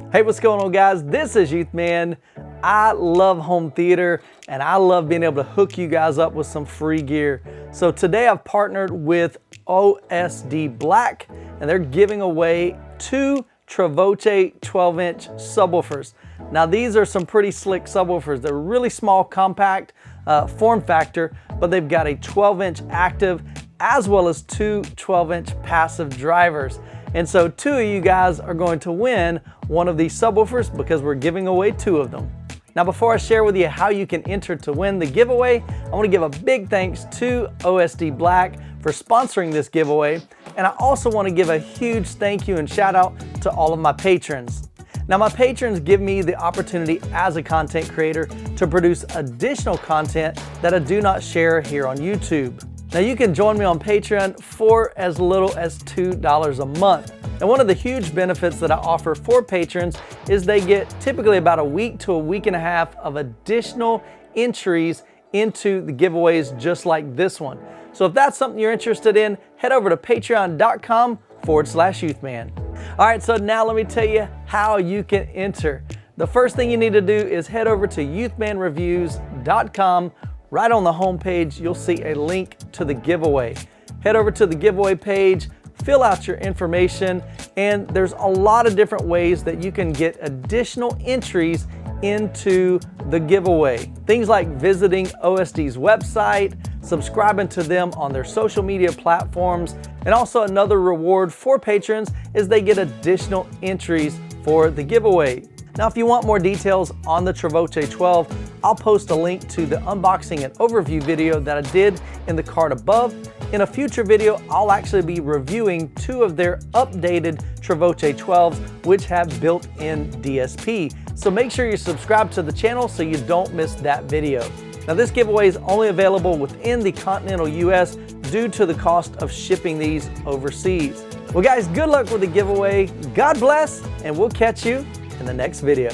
Hey, what's going on, guys? This is Youthman. I love home theater and I love being able to hook you guys up with some free gear. So today I've partnered with OSD Black and they're giving away 2 Travoce 12-inch subwoofers. Now these are some pretty slick subwoofers. They're really small, compact form factor, but they've got a 12-inch active as well as 2 12-inch passive drivers. And so 2 of you guys are going to win one of these subwoofers because we're giving away 2 of them. Now before I share with you how you can enter to win the giveaway, I want to give a big thanks to OSD Black for sponsoring this giveaway. And I also want to give a huge thank you and shout out to all of my patrons. Now my patrons give me the opportunity as a content creator to produce additional content that I do not share here on YouTube. Now you can join me on Patreon for as little as $2 a month. And one of the huge benefits that I offer for patrons is they get typically about a week to a week and a half of additional entries into the giveaways just like this one. So if that's something you're interested in, head over to patreon.com/Youthman. All right, so now let me tell you how you can enter. The first thing you need to do is head over to youthmanreviews.com. Right on the home page, you'll see a link to the giveaway. Head over to the giveaway page, fill out your information, and there's a lot of different ways that you can get additional entries into the giveaway. Things like visiting OSD's website, subscribing to them on their social media platforms, and also another reward for patrons is they get additional entries for the giveaway. Now, if you want more details on the Travoce 12, I'll post a link to the unboxing and overview video that I did in the card above. In a future video, I'll actually be reviewing 2 of their updated Travoce 12s, which have built-in DSP. So make sure you subscribe to the channel so you don't miss that video. Now this giveaway is only available within the continental US due to the cost of shipping these overseas. Well guys, good luck with the giveaway. God bless, and we'll catch you in the next video.